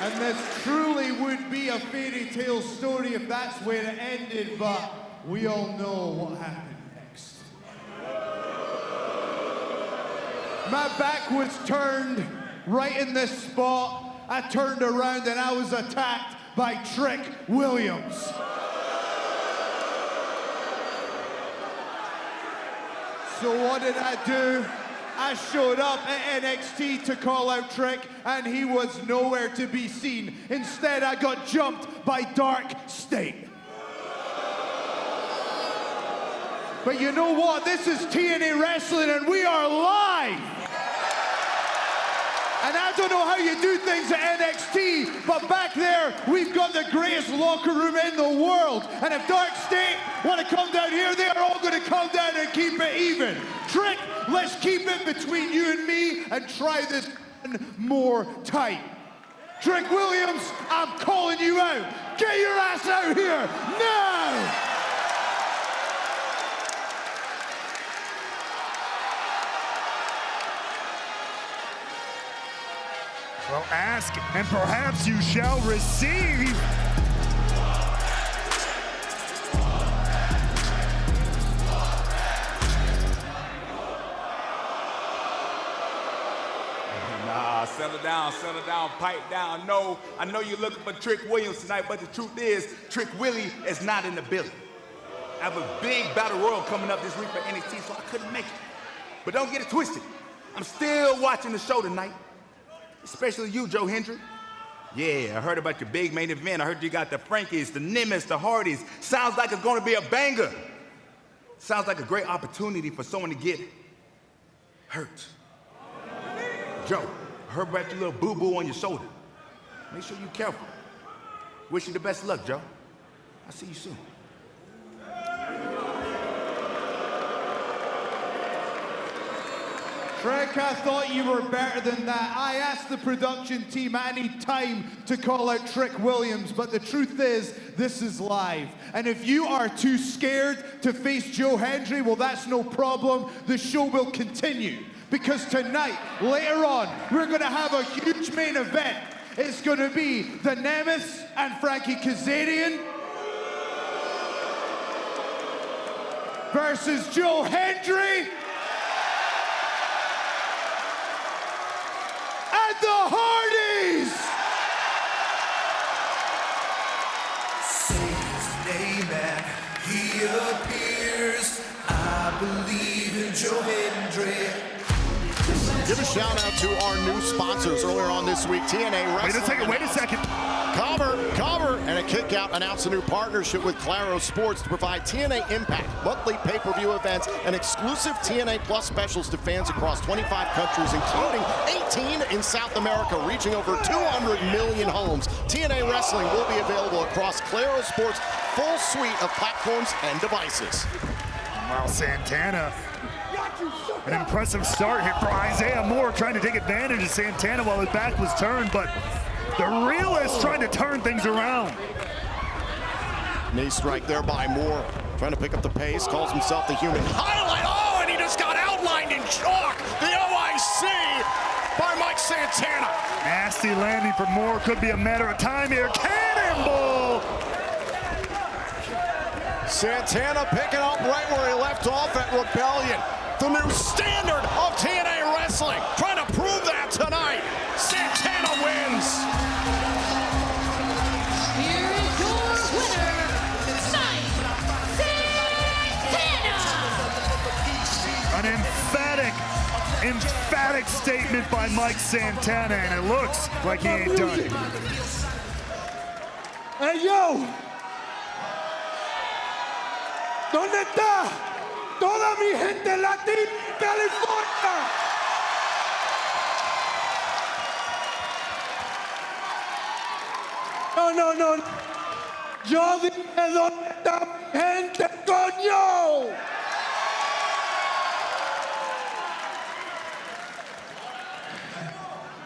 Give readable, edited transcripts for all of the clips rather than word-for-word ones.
And this truly would be a fairy tale story if that's where it ended, but we all know what happened next. My back was turned right in this spot. I turned around and I was attacked by Trick Williams. So what did I do? I showed up at NXT to call out Trick, and he was nowhere to be seen. Instead, I got jumped by Dark State. But you know what? This is TNA Wrestling, and we are live! And I don't know how you do things at NXT, but back there, we've got the greatest locker room in the world. And if Dark State want to come down here, they are all going to come down and keep it even. Trick, let's keep it between you and me and try this one more time. Trick Williams, I'm calling you out. Get your ass out here now! Well, ask, and perhaps you shall receive. Nah, settle down, pipe down. No, I know you're looking for Trick Williams tonight, but the truth is, Trick Willie is not in the building. I have a big battle royal coming up this week for NXT, so I couldn't make it. But don't get it twisted. I'm still watching the show tonight. Especially you, Joe Hendry. Yeah, I heard about your big main event. I heard you got the Frankies, the Nimitz, the Hardys. Sounds like it's gonna be a banger. Sounds like a great opportunity for someone to get hurt. Joe, I heard about your little boo-boo on your shoulder. Make sure you're careful. Wish you the best of luck, Joe. I'll see you soon. Trick, I thought you were better than that. I asked the production team at any time to call out Trick Williams, but the truth is, this is live. And if you are too scared to face Joe Hendry, well, that's no problem. The show will continue. Because tonight, later on, we're gonna have a huge main event. It's gonna be the Nimitz and Frankie Kazarian versus Joe Hendry and the Hardys! Say his name and he appears. I believe in Joe Hendry. Give a shout out to our new sponsors earlier on this week, TNA Wrestling. Wait a second. Cover, and a kick out announced a new partnership with Claro Sports to provide TNA Impact, monthly pay-per-view events, and exclusive TNA Plus specials to fans across 25 countries, including 18 in South America, reaching over 200 million homes. TNA Wrestling will be available across Claro Sports' full suite of platforms and devices. Wow, Santana. An impressive start here for Isaiah Moore, trying to take advantage of Santana while his back was turned, but the realist trying to turn things around. Knee strike there by Moore, trying to pick up the pace, calls himself the human highlight. Oh, and he just got outlined in chalk. The OIC by Mike Santana. Nasty landing for Moore, could be a matter of time here. Cannonball! Santana picking up right where he left off at Rebellion. The new standard of TNA Wrestling, trying to prove that tonight. Santana wins. Here is your winner, Mike Santana. An emphatic statement by Mike Santana, and it looks like he ain't done it. Hey, yo! ¿Dónde está toda mi gente latina en California? No. Yo dije, ¿dónde está mi gente, coño?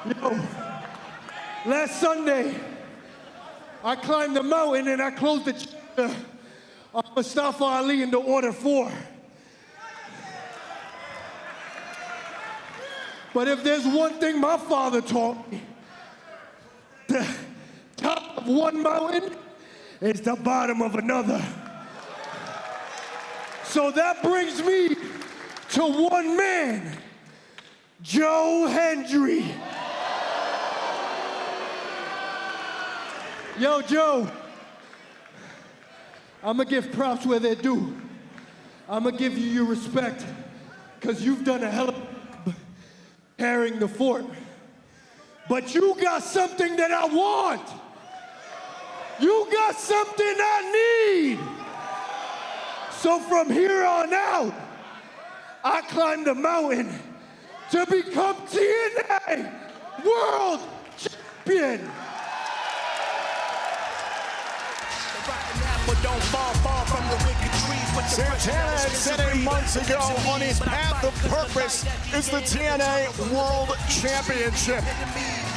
Yo, last Sunday, I climbed the mountain and I closed the chapter of Mustafa Ali in the Order 4. But if there's one thing my father taught me, of one mountain is the bottom of another. So that brings me to one man, Joe Hendry. Yo, Joe, I'm gonna give props where they're due. I'm gonna give you your respect, because you've done a hell of a job carrying the fort. But you got something that I want. You got something I need. So from here on out, I climbed the mountain to become TNA World Champion. Santana had said 8 months ago on his path of purpose is the TNA World Championship.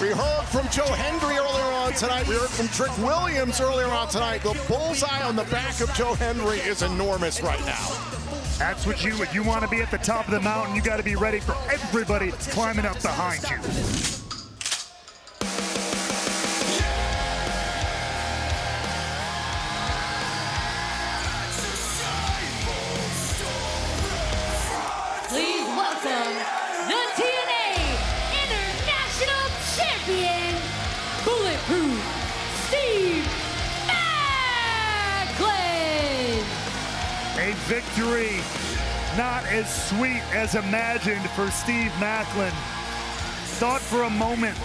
We heard from Joe Hendry earlier on tonight. We heard from Trick Williams earlier on tonight. The bullseye on the back of Joe Hendry is enormous right now. That's what you want to be at the top of the mountain. You got to be ready for everybody climbing up behind you. Please welcome the TNA International Champion, Bulletproof Steve Macklin. A victory not as sweet as imagined for Steve Macklin. Thought for a moment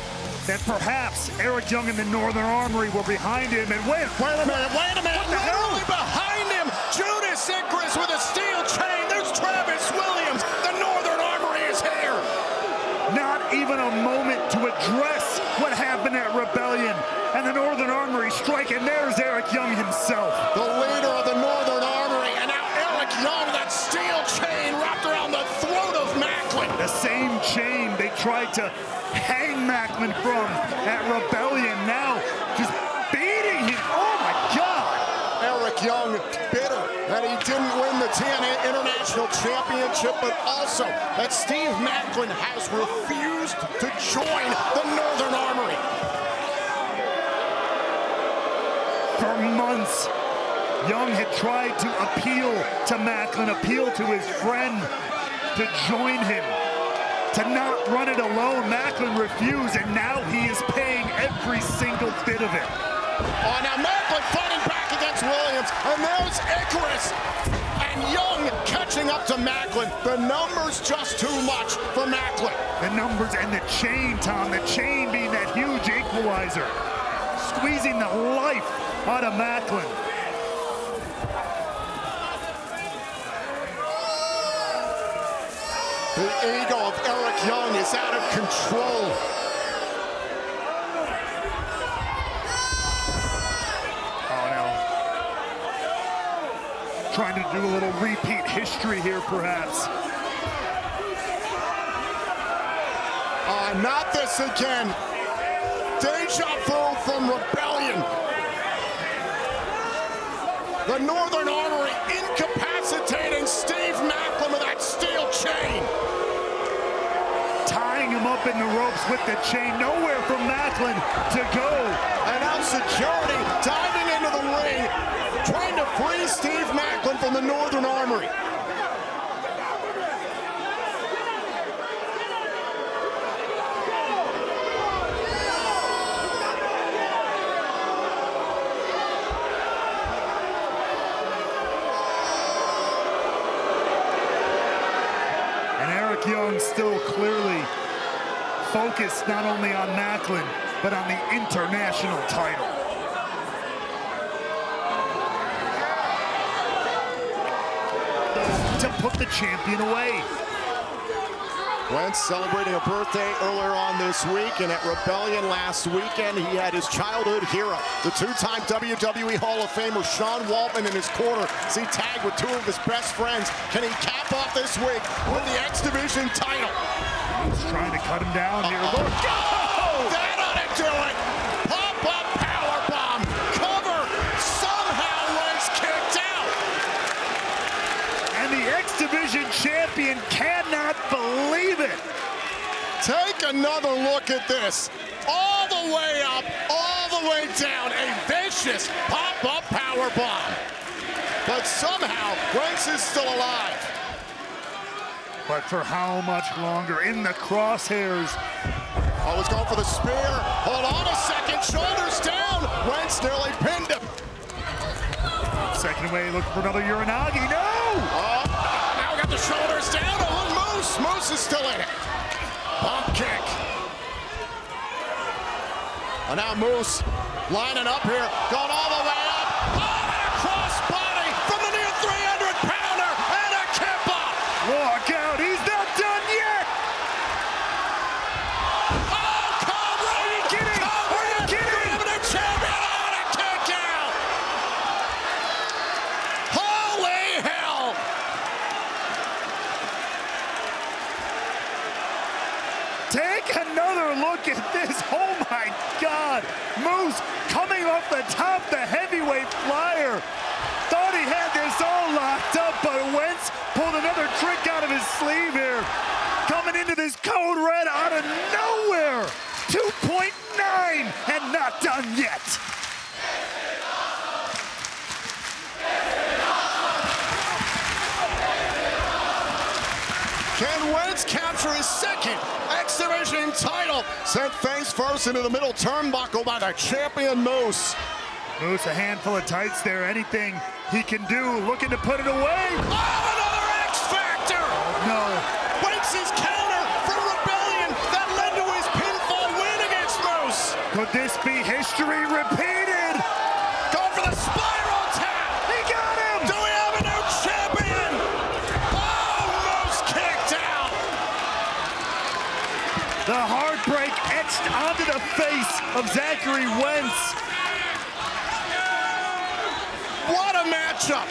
that perhaps Eric Young and the Northern Armory were behind him, and wait a minute. Literally behind him, Judas Icarus with a steel chain. There's Travis Williams. The Northern Armory is here. Not even a moment to address what happened at Rebellion, and the Northern Armory striking. There's Eric Young himself. The leader of the Northern Armory, and now Eric Young, that steel chain wrapped around the throat of Macklin. The same chain they tried to hang Macklin from at Rebellion, now just beating him. Oh my God! Eric Young bitter that he didn't win the TNA International Championship, but also that Steve Macklin has refused to join the Northern Armory. For months, Young had tried to appeal to Macklin, appeal to his friend to join him, to not run it alone. Macklin refused, and now he is paying every single bit of it. Oh, now Macklin fighting back against Williams, and there's Icarus. And Young catching up to Macklin. The numbers just too much for Macklin. The numbers and the chain, Tom, the chain being that huge equalizer, squeezing the life out of Macklin. The ego of Eric Young is out of control. Oh, no. Trying to do a little repeat history here, perhaps. Not this again. Deja vu from Rebellion. The Northern Armory incapacitating Steve Macklin with that steel chain. Tying him up in the ropes with the chain. Nowhere for Macklin to go. And now security diving into the ring, trying to free Steve Macklin from the Northern Armory. Young still clearly focused not only on Macklin, but on the international title. To put the champion away. Wentz celebrating a birthday earlier on this week, and at Rebellion last weekend, he had his childhood hero, the two-time WWE Hall of Famer Sean Waltman in his corner. As he tagged with two of his best friends. Can he cap off this week with the X Division title? He's trying to cut him down here. Look, go! That ought to do it! Pop-up powerbomb! Cover! Somehow was kicked out! And the X Division champion cannot believe it. Take another look at this. All the way up, all the the way down. A vicious pop-up powerbomb. But somehow, Wentz is still alive. But for how much longer? In the crosshairs. Oh, he's going for the spear. Hold on a second. Shoulders down. Wentz nearly pinned him. Second away, looking for another Uranagi. No! Oh, now we got the shoulders down on Moose. Moose is still in it. Bump kick. And now Moose lining up here, going all the way up. Oh, and a cross body from the near 300-pounder, and a kip up. Walk out, he's not done yet! Oh, Cobra! Are you kidding? Cobra! Are you kidding? Grabbing a champion, oh, and a kick out. Holy hell! Take another look at this. Oh my God. Moose coming off the top, the heavyweight flyer. Thought he had this all locked up, but Wentz pulled another trick out of his sleeve here. Coming into this code red out of nowhere. 2.9 and not done yet. Can Wentz capture his second X Division title? Sent face first into the middle turnbuckle by the champion Moose. Moose, a handful of tights there. Anything he can do, looking to put it away. Oh, another X Factor! No. Wentz's counter for Rebellion that led to his pinfall win against Moose. Could this be history repeated? Going for the spiral tap. He got him! Do we have a new champion? Oh, Moose kicked out. The heartbreak etched onto the face of Zachary Wentz. What a matchup.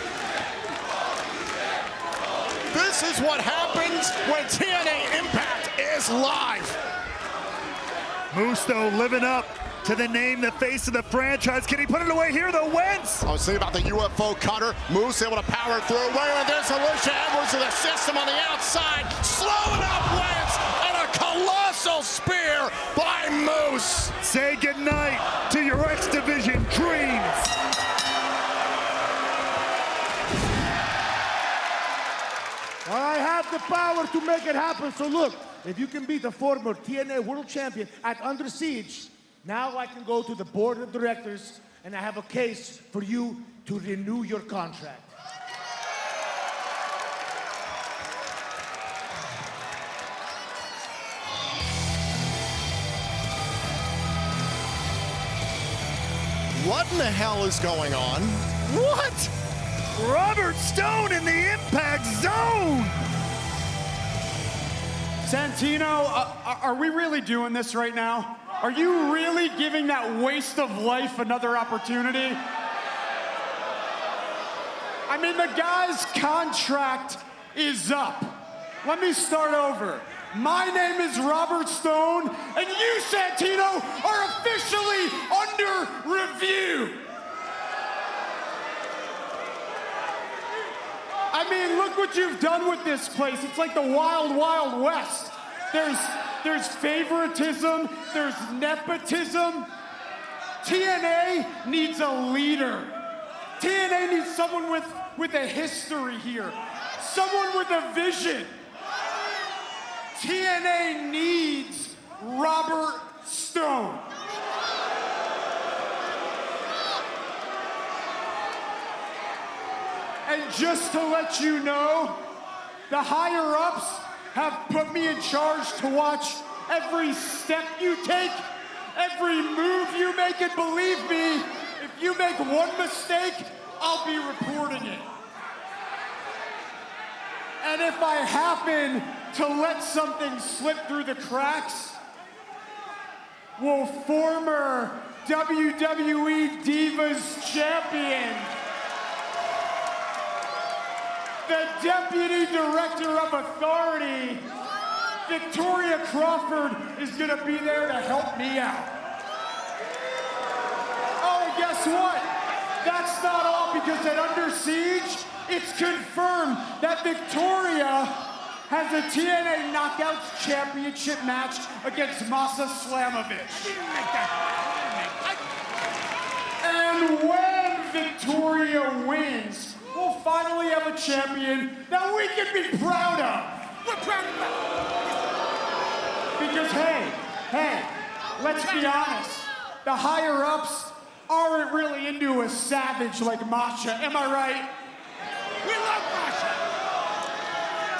This is what happens when TNA Impact is live. Moose, though, living up to the name, the face of the franchise. Can he put it away here, though, Wentz? I was thinking about the UFO cutter. Moose able to power through. And there's Alicia Edwards in the system on the outside. Slowing up Wentz, and a colossal spear by Moose. Say goodnight to your X Division dreams. I have the power to make it happen. So look, if you can beat the former TNA World Champion at Under Siege, now I can go to the board of directors and I have a case for you to renew your contract. What in the hell is going on? What? Robert Stone in the impact zone! Santino, are we really doing this right now? Are you really giving that waste of life another opportunity? I mean, the guy's contract is up. Let me start over. My name is Robert Stone, and you, Santino, are officially under review. I mean, look what you've done with this place. It's like the wild, wild west. There's favoritism, there's nepotism. TNA needs a leader. TNA needs someone with a history here, someone with a vision. TNA needs Robert Stone. And just to let you know, the higher-ups have put me in charge to watch every step you take, every move you make, and believe me, if you make one mistake, I'll be reporting it. And if I happen to let something slip through the cracks, will former WWE Divas Champion, the Deputy Director of Authority, Victoria Crawford, is gonna be there to help me out. Oh, and guess what? That's not all, because at Under Siege, it's confirmed that Victoria has a TNA Knockouts Championship match against Masa Slamovich. And when Victoria wins, we'll finally have a champion that we can be proud of. We're proud of that. Because hey, let's be honest. The higher-ups aren't really into a savage like Masha, am I right? We love Masha.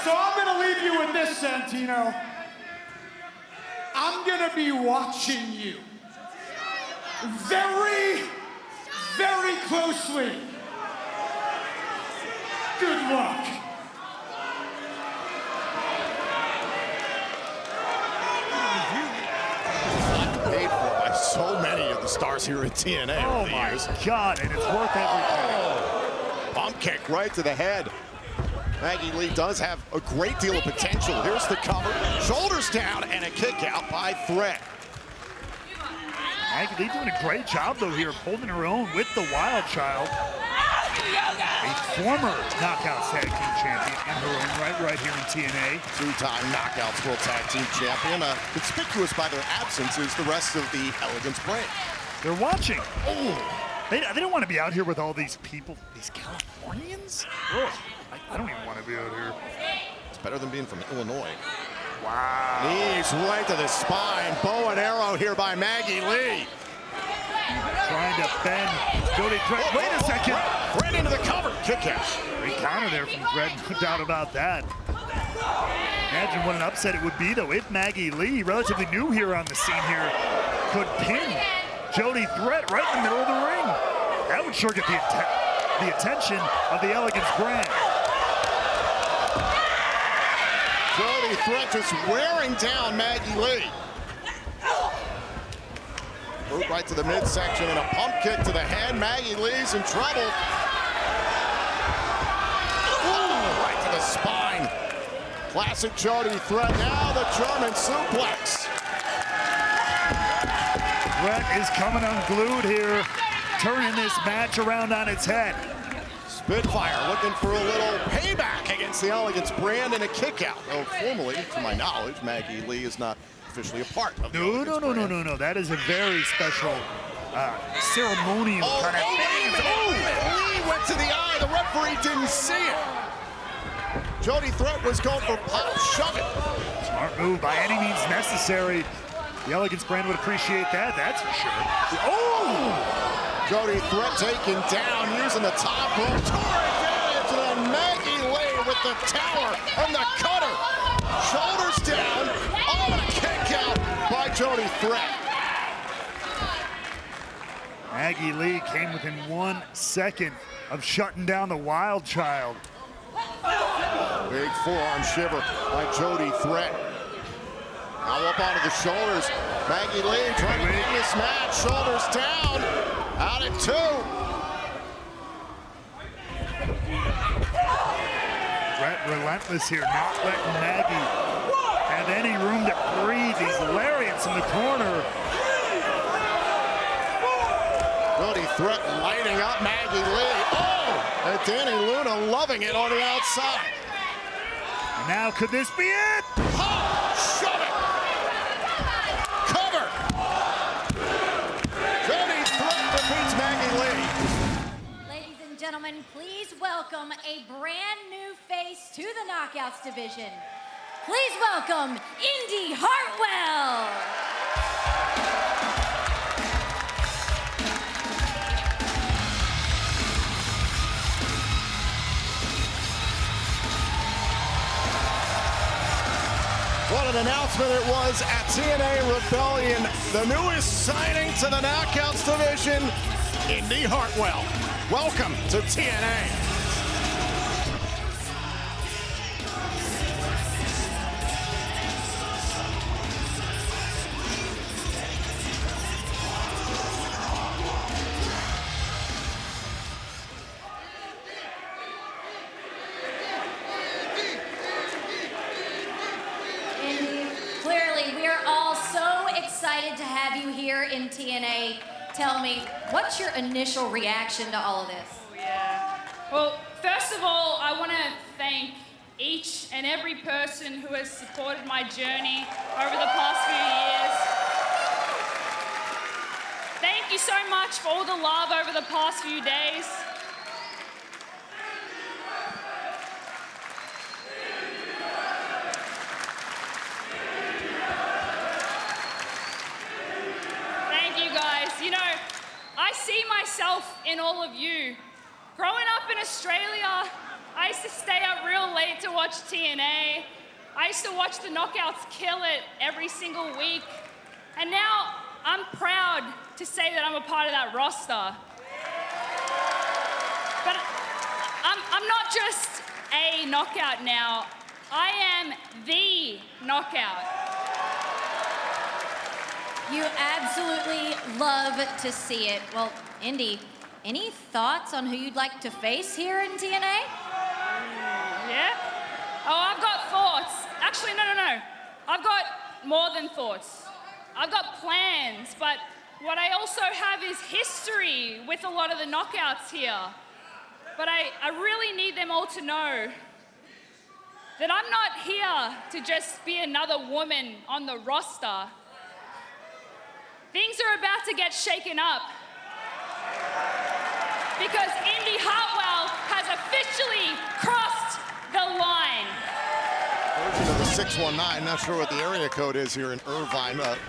So I'm gonna leave you with this, Santino. I'm gonna be watching you very, very closely. Good luck. Paid for by so many of the stars here at TNA over the years. God, and it's worth every penny. Bump kick right to the head. Maggie Lee does have a great deal of potential. Here's the cover. Shoulders down and a kick out by Threat. Maggie Lee doing a great job, though, here, holding her own with the Wild Child. A former Knockouts Tag Team Champion in her own right here in TNA. Two-time Knockouts World Tag Team Champion. Conspicuous by their absence is the rest of the Elegance brand. They're watching. Oh, they don't want to be out here with all these people, these Californians. Ugh, I don't even want to be out here. It's better than being from Illinois. Wow. Knees right to the spine. Bow and arrow here by Maggie Lee. Trying to bend Jody Threat. Wait a second. Right into the cover. Kick out. Great counter there from Threat, no doubt about that. Imagine what an upset it would be, though, if Maggie Lee, relatively new here on the scene here, could pin Jody Threat right in the middle of the ring. That would sure get the attention of the Elegance brand. Jody Threat just wearing down Maggie Lee. Boot right to the midsection and a pump kick to the head. Maggie Lee's in trouble. Ooh, right to the spine. Classic Jody Threat. Now the German suplex. Threat is coming unglued here, turning this match around on its head. Spitfire looking for a little payback against the Elegance brand and a kick out. Though formally, to my knowledge, Maggie Lee is not officially a part of the Elegance brand. No. That is a very special ceremonial kind of thing. Lee went to the eye. The referee didn't see it. Jody Threat was going for pop shove it. Smart move by any means necessary. The Elegance brand would appreciate that, that's for sure. Oh! Jody Threat taken down using the top rope. Tour advantage, and then Maggie Lee with the tower and the cutter. Shoulders down. Oh, and a kick out by Jody Threat. Maggie Lee came within 1 second of shutting down the Wild Child. Big forearm shiver by Jody Threat. Now up onto the shoulders. Maggie Lee trying to win this match. Shoulders down. Out at 2. Threat relentless here, not letting Maggie have any room to breathe. These lariats in the corner. Jody Threat lighting up Maggie Lee. Oh! And Danny Luna loving it on the outside. And now could this be it? Oh, shove it! Cover! Jody Threat defeats Maggie Lee. Ladies and gentlemen, please welcome a brand new face to the Knockouts division. Please welcome Indy Hartwell. What an announcement it was at TNA Rebellion. The newest signing to the Knockouts division, Indy Hartwell. Welcome to TNA. Clearly, we are all so excited to have you here in TNA. Tell me, what's your initial reaction to all of this? Oh, yeah. Well, first of all, I want to thank each and every person who has supported my journey over the past few years. Thank you so much for all the love over the past few days. Thank you, guys. You know, I see myself in all of you. Growing up in Australia, I used to stay up real late to watch TNA. I used to watch the Knockouts kill it every single week. And now I'm proud to say that I'm a part of that roster. But I'm not just a knockout now. I am the knockout. You absolutely love to see it. Well, Indy, any thoughts on who you'd like to face here in TNA? Yeah? Oh, I've got thoughts. Actually, no. I've got more than thoughts. I've got plans, but what I also have is history with a lot of the knockouts here. But I really need them all to know that I'm not here to just be another woman on the roster. Things are about to get shaken up because Indy Hartwell has officially crossed the line. Version of the 619, not sure what the area code is here in Irvine, but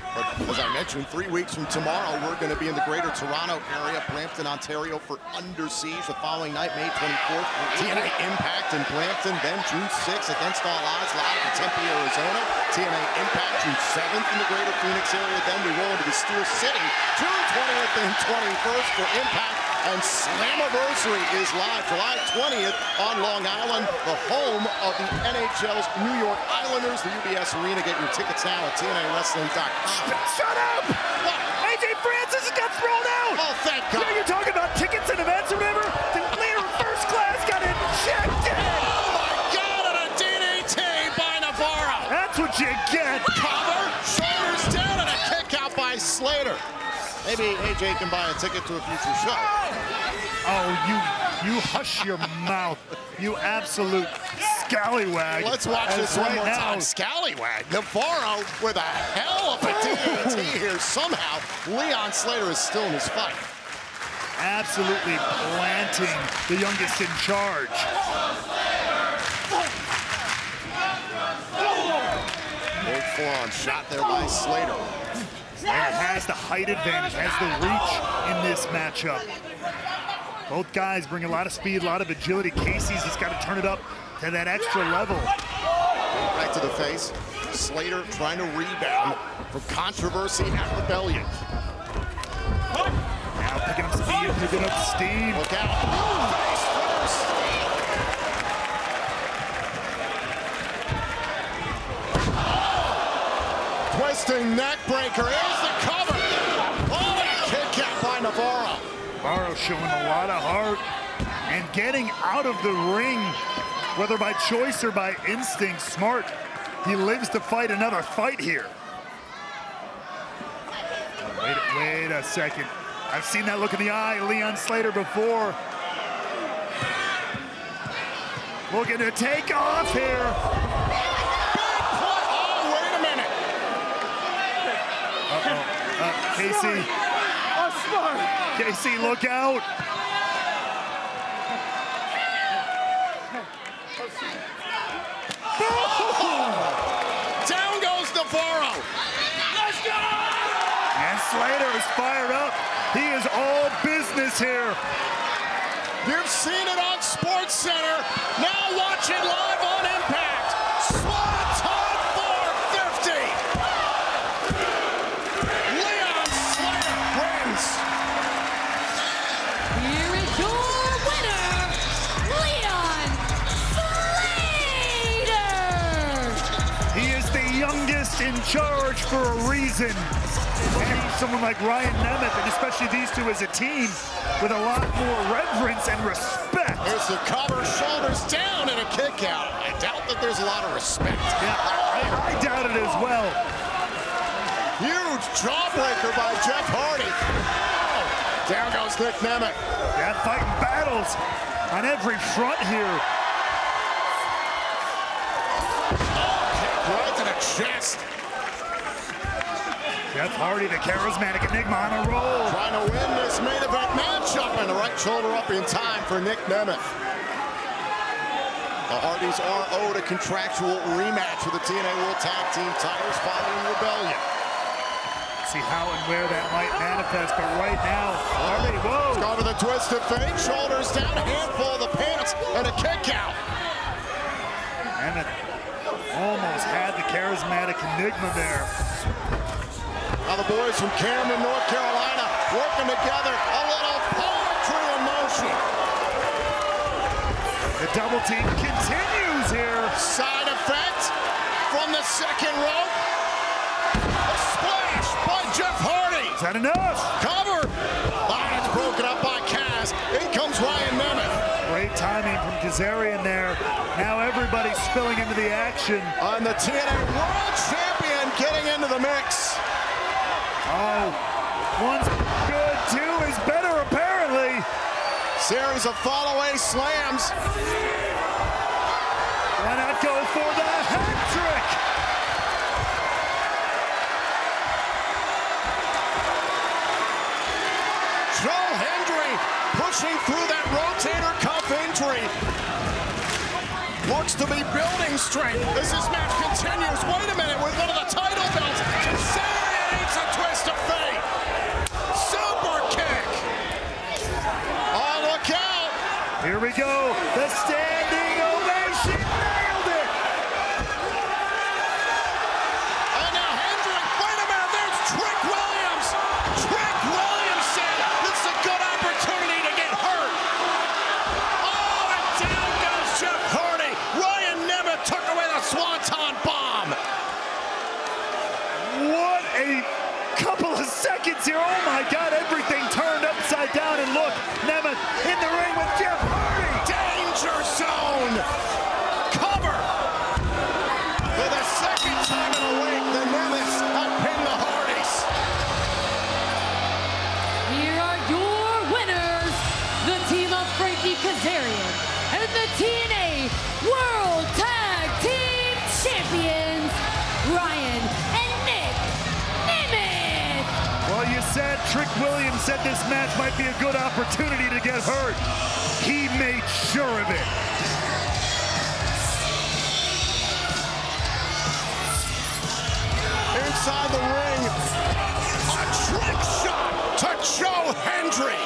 as I mentioned, 3 weeks from tomorrow, we're going to be in the greater Toronto area, Brampton, Ontario for Under Siege. The following night, May 24th, TNA Impact in Brampton, then June 6th, Against All Odds, live in Tempe, Arizona. TNA Impact, June 7th in the greater Phoenix area, then we roll into the Steel City, June 20th and 21st for Impact. And Slammiversary is live July 20th on Long Island, the home of the NHL's New York Islanders, the UBS Arena. Get your tickets now at TNAWrestling.com. Shut up! What? AJ Francis got thrown out! Oh, thank God. You're talking about tickets and events or whatever? The leader of first class got ejected! Oh, my God, and a DDT by Navarro. That's what you get! Cover, shoulders down, and a kick out by Slater. Maybe AJ can buy a ticket to a future show. Oh, you hush your mouth, you absolute scallywag. Let's watch this one more now. time. Scallywag. Navarro with a hell of a DDT here. Somehow, Leon Slater is still in his fight. Absolutely planting the youngest in charge. Big forearm shot there by Slater. Slater has the height advantage, has the reach in this matchup. Both guys bring a lot of speed, a lot of agility. Casey's just got to turn it up to that extra level. Right to the face. Slater trying to rebound from controversy at Rebellion. Now picking up speed, picking up steam. Look out. Face first. Twisting neck breaker. Here's the cover. Oh, and a kick out by Navarro. Navarro showing a lot of heart and getting out of the ring, whether by choice or by instinct. Smart. He lives to fight another fight here. Wait a second. I've seen that look in the eye of Leon Slater before. Looking to take off here. Oh, wait a minute. Casey. Casey, look out. Down goes Navarro. Let's go! And Slater is fired up. He is all business here. You've seen it on SportsCenter. Now watch it live on Impact. Swanton 450. Leon Slater wins. Here is your winner, Leon Slater! He is the youngest in charge for a reason. And someone like Ryan Nemeth, and especially these two as a team, with a lot more reverence and respect. Here's the cover, shoulders down, and a kick out. I doubt that there's a lot of respect. Yeah, I doubt it as well. Huge jawbreaker by Jeff Hardy. Oh, down goes Nick Nemeth. Yeah, fighting battles on every front here. Oh, kick right to the chest. Jeff Hardy, the charismatic Enigma, on a roll. Trying to win this main event matchup, and the right shoulder up in time for Nick Nemeth. The Hardys are owed a contractual rematch for the TNA World Tag Team titles following Rebellion. See how and where that might manifest, but right now, Hardy, whoa! Cover the twisted fake, shoulders down, a handful of the pants, and a kick out. Nemeth almost had the charismatic Enigma there. Now the boys from Camden, North Carolina, working together, a little poetry in motion. The double team continues here. Side effect from the second rope. A splash by Jeff Hardy. Is that enough? Cover. It's broken up by Kaz. In comes Ryan Nemeth. Great timing from Kazarian there. Now everybody's spilling into the action. On the TNA World Champion getting into the mix. Oh, one's good, two is better apparently. Series of fall-away slams. Why not go for the hat trick? Joe Hendry pushing through that rotator cuff injury. Looks to be building strength as this match continues. Wait a minute, with one of the title belts, Kazarian eats a twist of fate. Super kick. Oh, look out. Here we go, the standing ovation, nailed it! And now Hendry, wait a minute, there's Trick Williams. Trick Williams said this is a good opportunity to get hurt. Oh, and down goes Jeff Hardy. Ryan Nemeth took away the Swanton bomb. What a couple of seconds here. Oh my God, everything turned upside down, and look, Nemeth in the ring with Jeff Hardy. Danger zone. Cover. For the second time in a week, the Nemeths have pinned the Hardys. Here are your winners, the team of Frankie Kazarian and the TNA World Tag Team Champions, Ryan and Nick Nemeth. Well, you said Trick Williams said this match might be a good opportunity to get hurt. He made sure of it. Inside the ring, a trick shot to Joe Hendry.